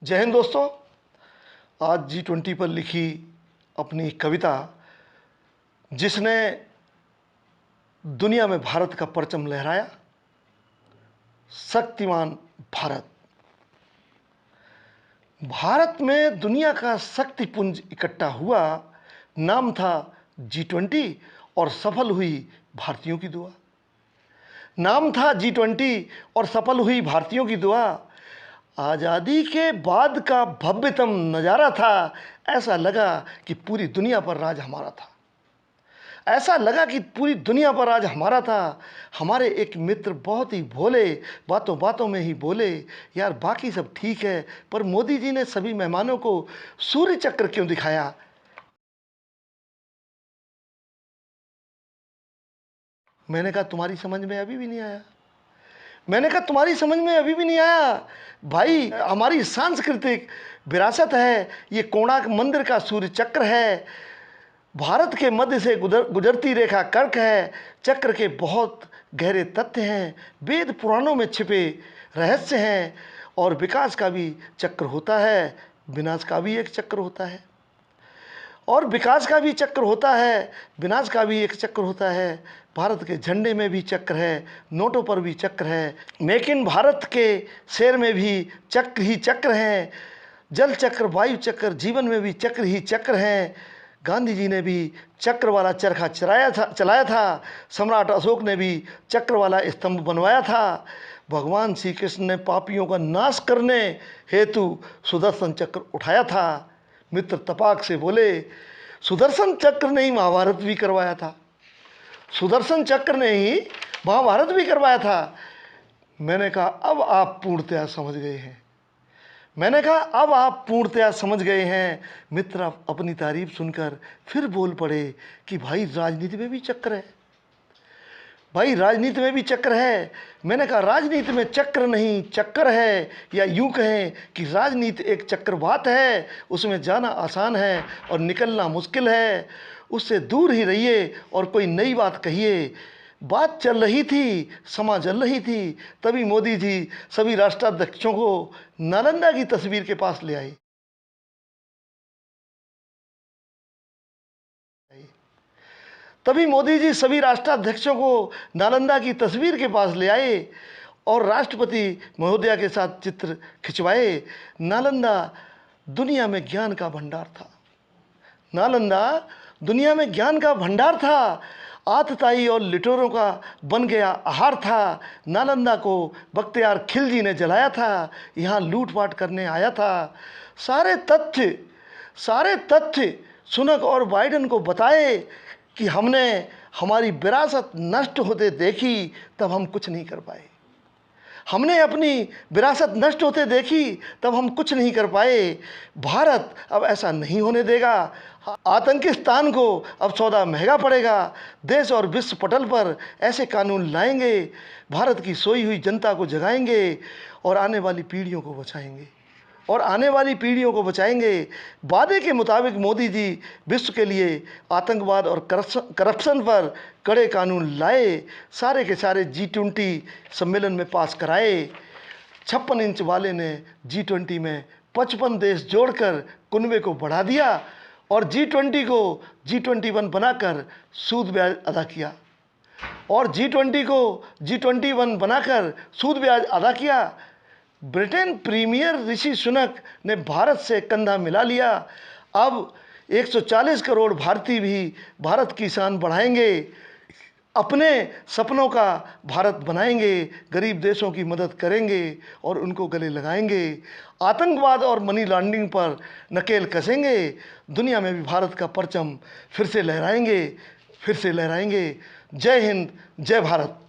जय हिंद दोस्तों। आज G20 पर लिखी अपनी कविता जिसने दुनिया में भारत का परचम लहराया, शक्तिमान भारत। भारत में दुनिया का शक्तिपुंज इकट्ठा हुआ, नाम था G20 और सफल हुई भारतीयों की दुआ। नाम था G20 और सफल हुई भारतीयों की दुआ। आज़ादी के बाद का भव्यतम नज़ारा था। ऐसा लगा कि पूरी दुनिया पर राज हमारा था। ऐसा लगा कि पूरी दुनिया पर राज हमारा था। हमारे एक मित्र बहुत ही भोले बातों बातों में ही बोले, यार बाकी सब ठीक है, पर मोदी जी ने सभी मेहमानों को सूर्य चक्र क्यों दिखाया। मैंने कहा तुम्हारी समझ में अभी भी नहीं आया। मैंने कहा तुम्हारी समझ में अभी भी नहीं आया भाई। हमारी सांस्कृतिक विरासत है, ये कोणार्क मंदिर का सूर्य चक्र है, भारत के मध्य से गुजरती रेखा कर्क है। चक्र के बहुत गहरे तथ्य हैं, वेद पुराणों में छिपे रहस्य हैं। और विकास का भी चक्र होता है, विनाश का भी एक चक्र होता है। और विकास का भी चक्र होता है, विनाश का भी एक चक्र होता है। भारत के झंडे में भी चक्र है, नोटों पर भी चक्र है। मेक इन भारत के शेर में भी चक्र ही चक्र हैं। जल चक्र, वायु चक्र, जीवन में भी चक्र ही चक्र हैं। गांधी जी ने भी चक्र वाला चरखा चलाया था। सम्राट अशोक ने भी चक्र वाला स्तंभ बनवाया था। भगवान श्री कृष्ण ने पापियों का नाश करने हेतु सुदर्शन चक्र उठाया था। मित्र तपाक से बोले, सुदर्शन चक्र ने ही महाभारत भी करवाया था। सुदर्शन चक्र ने ही महाभारत भी करवाया था। मैंने कहा अब आप पूर्णतया समझ गए हैं। मैंने कहा अब आप पूर्णतया समझ गए हैं। मित्र अपनी तारीफ सुनकर फिर बोल पड़े कि भाई राजनीति में भी चक्र है, भाई राजनीति में भी चक्र है। मैंने कहा राजनीति में चक्र नहीं चक्कर है, या यूं कहें कि राजनीति एक चक्रवात है। उसमें जाना आसान है और निकलना मुश्किल है। उससे दूर ही रहिए और कोई नई बात कहिए। बात चल रही थी, समा जल रही थी, तभी मोदी जी सभी राष्ट्राध्यक्षों को नालंदा की तस्वीर के पास ले आए। तभी मोदी जी सभी राष्ट्राध्यक्षों को नालंदा की तस्वीर के पास ले आए और राष्ट्रपति महोदया के साथ चित्र खिंचवाए। नालंदा दुनिया में ज्ञान का भंडार था। नालंदा दुनिया में ज्ञान का भंडार था। आतताई और लिटोरों का बन गया आहार था। नालंदा को बख्तियार खिलजी ने जलाया था, यहाँ लूटपाट करने आया था। सारे तथ्य सुनक और बाइडेन को बताए कि हमने हमारी विरासत नष्ट होते देखी, तब हम कुछ नहीं कर पाए। हमने अपनी विरासत नष्ट होते देखी, तब हम कुछ नहीं कर पाए। भारत अब ऐसा नहीं होने देगा। आतंकिस्तान को अब सौदा महंगा पड़ेगा। देश और विश्व पटल पर ऐसे कानून लाएंगे, भारत की सोई हुई जनता को जगाएंगे और आने वाली पीढ़ियों को बचाएंगे। वादे के मुताबिक मोदी जी विश्व के लिए आतंकवाद और करप्शन पर कड़े कानून लाए। सारे के सारे G20 सम्मेलन में पास कराए। 56 इंच वाले ने G20 में 55 देश जोड़कर कुनबे को बढ़ा दिया और G20 को G21 बनाकर सूद ब्याज अदा किया। और G20 को G21 बनाकर सूद ब्याज अदा किया। ब्रिटेन प्रीमियर ऋषि सुनक ने भारत से कंधा मिला लिया। अब 140 करोड़ भारतीय भी भारत की शान बढ़ाएंगे, अपने सपनों का भारत बनाएंगे, गरीब देशों की मदद करेंगे और उनको गले लगाएंगे। आतंकवाद और मनी लॉन्ड्रिंग पर नकेल कसेंगे। दुनिया में भी भारत का परचम फिर से लहराएंगे। जय हिंद, जय भारत।